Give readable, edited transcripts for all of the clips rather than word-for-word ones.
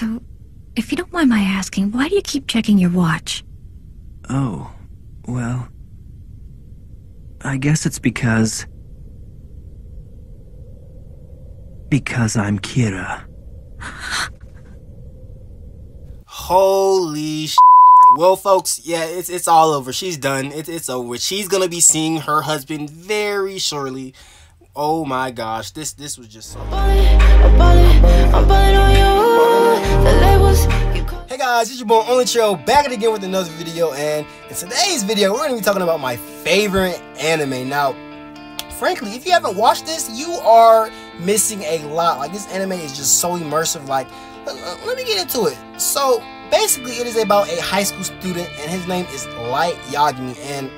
So, if you don't mind my asking, why do you keep checking your watch? Oh, well, I guess it's because I'm Kira. Holy sh**. Well, folks, yeah, it's all over. She's done. It's over. She's gonna be seeing her husband very shortly. Oh my gosh, this was just so... Hey guys, it's your boy Only Trail, back at it again with another video, and in today's video, we're gonna be talking about my favorite anime. Now, frankly, if you haven't watched this, you are missing a lot. Like, this anime is just so immersive. Like, let me get into it. So, basically, it is about a high school student, and his name is Yagami, and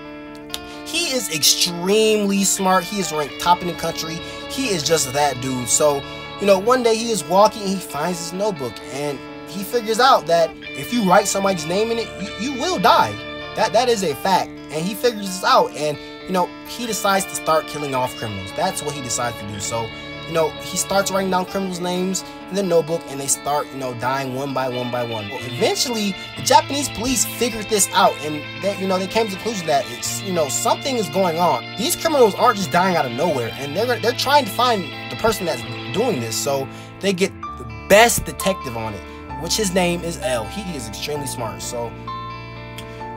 he is extremely smart. He is ranked top in the country. He is just that dude. So, you know, one day he is walking, he finds his notebook, and he figures out that if you write somebody's name in it, you will die. That is a fact. And he figures this out, and, you know, he decides to start killing off criminals. That's what he decides to do. So, you know, he starts writing down criminals' names in the notebook, and they start, you know, dying one by one by one. Well, eventually, the Japanese police figured this out, and they, you know, they came to the conclusion that it's, you know, something is going on. These criminals aren't just dying out of nowhere, and they're trying to find the person that's doing this. So they get the best detective on it, which his name is L. He is extremely smart. So,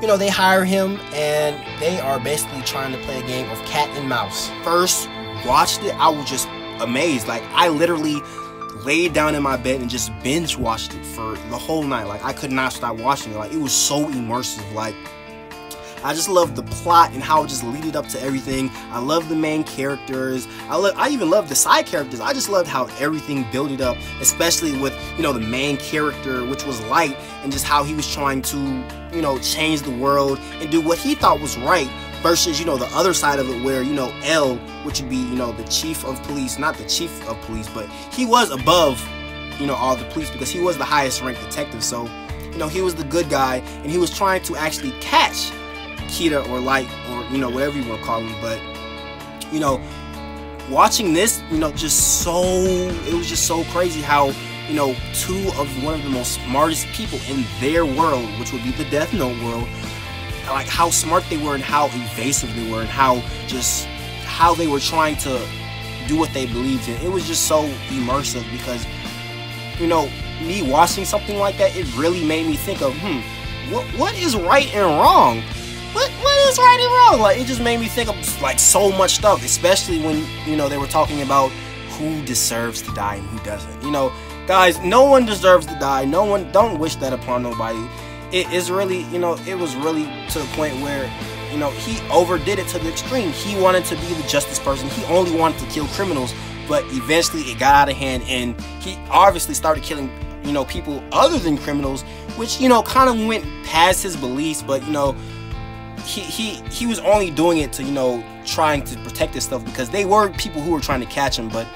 you know, they hire him, and they are basically trying to play a game of cat and mouse. First watched it, I was just amazed. Like, I literally laid down in my bed and just binge watched it for the whole night. Like, I could not stop watching it. Like, it was so immersive. Like, I just love the plot and how it just leaded up to everything. I love the main characters. I even love the side characters. I just loved how everything built it up, especially with, you know, the main character, which was Light, and just how he was trying to, you know, change the world and do what he thought was right, versus, you know, the other side of it where, you know, L, which would be, you know, the chief of police, not the chief of police, but he was above, you know, all the police because he was the highest ranked detective. So, you know, he was the good guy, and he was trying to actually catch Kira or Light, or, you know, whatever you want to call him. But, you know, watching this, you know, it was just so crazy how, you know, two of one of the most smartest people in their world, which would be the Death Note world, like how smart they were and how evasive they were and how they were trying to do what they believed in. It was just so immersive because, you know, me watching something like that, it really made me think of, what is right and wrong? What is right and wrong? Like, it just made me think of, like, so much stuff, especially when, you know, they were talking about who deserves to die and who doesn't. You know, guys, no one deserves to die. No one, don't wish that upon nobody. It is really, you know, it was really to the point where, you know, he overdid it to the extreme. He wanted to be the justice person. He only wanted to kill criminals, but eventually it got out of hand, and he obviously started killing, you know, people other than criminals, which, you know, kind of went past his beliefs. But, you know, he was only doing it to, you know, trying to protect himself because they were people who were trying to catch him. But,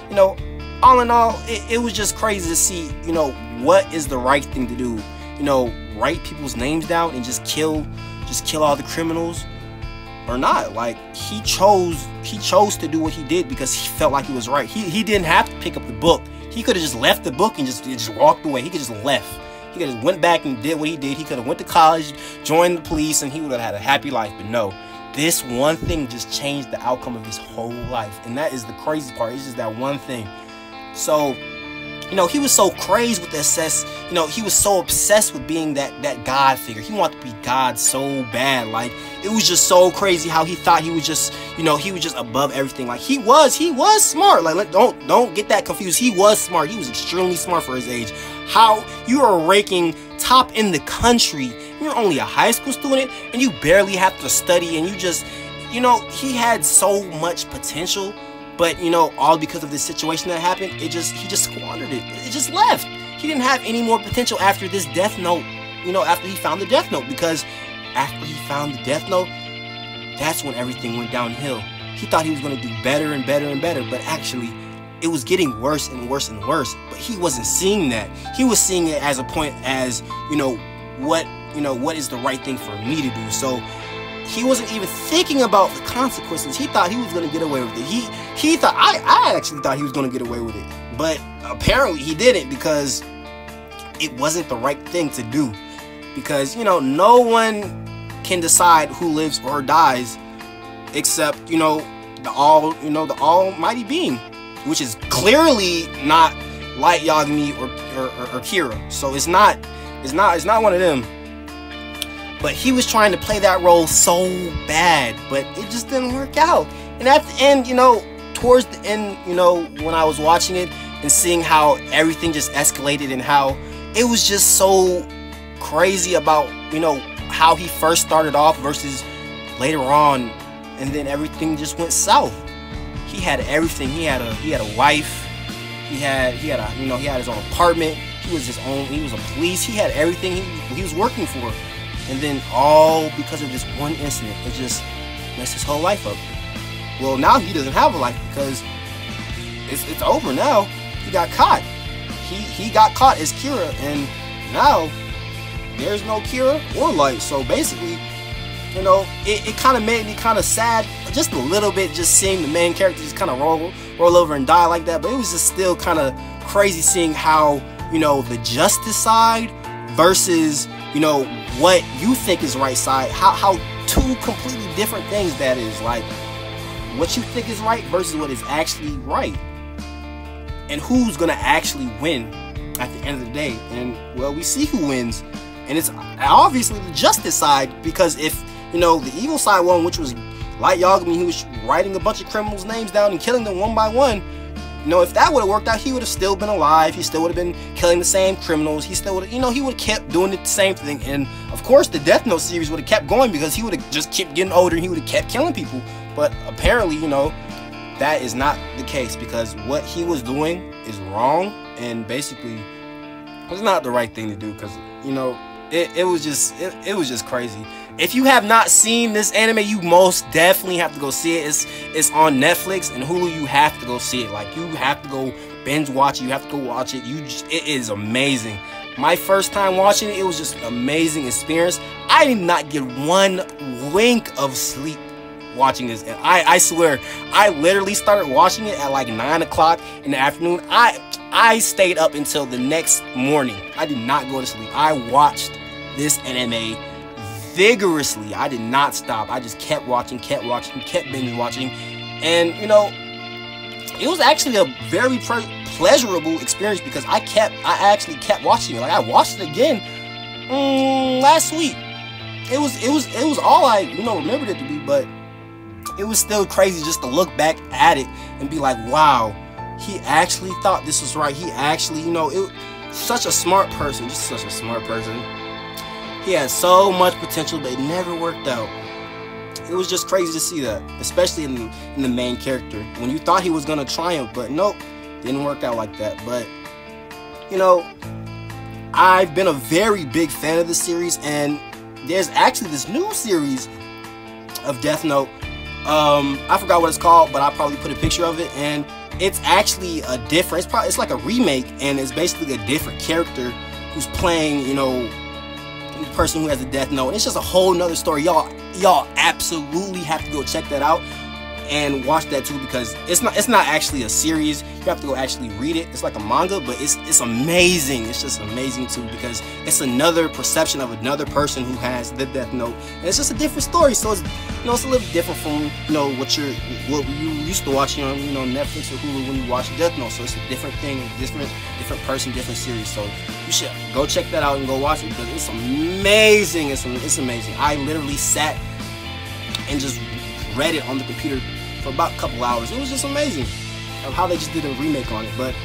you know, all in all, it was just crazy to see, you know, what is the right thing to do. You know, write people's names down and just kill all the criminals, or not. Like, he chose to do what he did because he felt like it was right. He didn't have to pick up the book. He could have just left the book and just walked away. He could just left. He could have went back and did what he did. He could have went to college, joined the police, and he would have had a happy life. But no, this one thing just changed the outcome of his whole life. And that is the crazy part. It's just that one thing. So, you know, he was so crazed with this, you know, he was so obsessed with being that God figure. He wanted to be God so bad. Like, it was just so crazy how he thought he was just, you know, he was just above everything. Like, he was smart. Like, don't get that confused. He was smart. He was extremely smart for his age. How you are ranking top in the country, you're only a high school student, and you barely have to study, and you just, you know, he had so much potential. But, you know, all because of this situation that happened, he just squandered it. It just left. He didn't have any more potential after this Death Note, you know, after he found the Death Note. Because after he found the Death Note, that's when everything went downhill. He thought he was going to do better and better and better, but actually, it was getting worse and worse and worse. But he wasn't seeing that. He was seeing it as a point as, you know, what is the right thing for me to do. So he wasn't even thinking about the consequences. He thought he was going to get away with it. He thought, I actually thought he was going to get away with it. But apparently he didn't, because it wasn't the right thing to do, because you know, no one can decide who lives or dies except the almighty being, which is clearly not Light Yagami or Kira. So it's not one of them. But he was trying to play that role so bad, but it just didn't work out. And at the end, towards the end, when I was watching it and seeing how everything just escalated and how it was just so crazy about, how he first started off versus later on, and then everything just went south. He had everything. He had a wife. He had his own apartment. He was a police. He had everything he was working for. And then all because of this one incident, it just messed his whole life up. Well, now he doesn't have a life because it's over now. He got caught. He got caught as Kira, and now there's no Kira or Light. So basically, it kind of made me kind of sad, just a little bit, just seeing the main character just kind of roll over and die like that. But it was just still kind of crazy seeing how, the justice side versus, what you think is right side, how two completely different things that is. Like, what you think is right versus what is actually right, and who's gonna actually win at the end of the day. And well, we see who wins, and it's obviously the justice side, because if the evil side won, which was Light Yagami, who was writing a bunch of criminals' names down and killing them one by one, if that would have worked out, he would have still been alive. He still would have been killing the same criminals. He still would have, he would have kept doing the same thing. And of course, the Death Note series would have kept going, because he would have just kept getting older and he would have kept killing people. But apparently, that is not the case, because what he was doing is wrong, and basically, it's not the right thing to do, because, it was just crazy. If you have not seen this anime, you most definitely have to go see it. It's on Netflix and Hulu. You have to go see it. Like, you have to go binge watch it. You have to go watch it. It is amazing. My first time watching it, it was just an amazing experience. I did not get one wink of sleep watching this, and I swear, I literally started watching it at like 9 o'clock in the afternoon. I stayed up until the next morning. I did not go to sleep. I watched this anime vigorously. I did not stop. I just kept watching, kept binge watching, and it was actually a very pleasurable experience, because I actually kept watching it. Like, I watched it again last week. It was all I remembered it to be, but it was still crazy just to look back at it and be like, wow, he actually thought this was right. He actually, such a smart person, just such a smart person. He had so much potential, but it never worked out. It was just crazy to see that, especially in the main character, when you thought he was gonna triumph, but nope, didn't work out like that. But I've been a very big fan of this series, and there's actually this new series of Death Note. I forgot what it's called, but I'll probably put a picture of it, and it's actually a different, it's like a remake, and it's basically a different character who's playing, the person who has a Death Note. And it's just a whole nother story. Y'all absolutely have to go check that out and watch that too, because it's not actually a series. You have to go actually read it. It's like a manga, but it's amazing. It's just amazing too, because it's another perception of another person who has the Death Note, and it's just a different story. So it's it's a little different from what you used to watching on Netflix or Hulu when you watch Death Note. So it's a different thing, different person, different series. So you should go check that out and go watch it, because it's amazing. It's amazing. I literally sat and just read it on the computer for about a couple hours. It was just amazing of how they just did a remake on it. But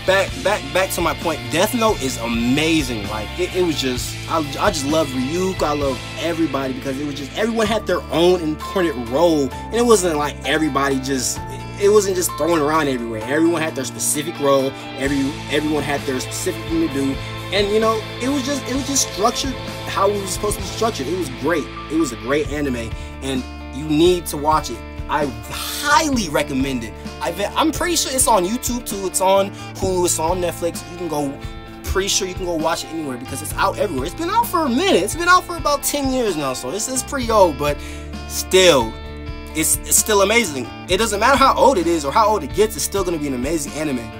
back to my point, Death Note is amazing. Like, it was just, I just love Ryuk, I love everybody, because it was just, everyone had their own important role, and it wasn't like everybody just, it wasn't just thrown around everywhere. Everyone had their specific role, everyone had their specific thing to do, and it was just structured how it was supposed to be structured. It was great. It was a great anime, and you need to watch it. I highly recommend it. I'm pretty sure it's on YouTube too. It's on Hulu. It's on Netflix. You can go. Pretty sure you can go watch it anywhere, because it's out everywhere. It's been out for a minute. It's been out for about 10 years now, so it's pretty old. But still, it's still amazing. It doesn't matter how old it is or how old it gets. It's still going to be an amazing anime,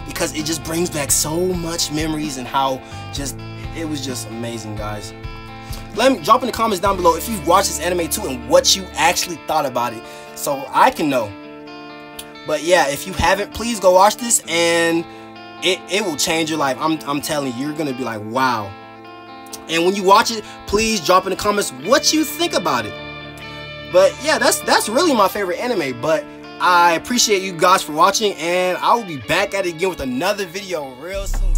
because because it just brings back so much memories and how just it was just amazing, guys. Let me drop in the comments down below if you've watched this anime too and what you actually thought about it, so I can know. But yeah, if you haven't, please go watch this, and it will change your life. I'm telling you, you're gonna be like, wow. And when you watch it, please drop in the comments what you think about it. But yeah, that's really my favorite anime. But I appreciate you guys for watching, and I will be back at it again with another video real soon.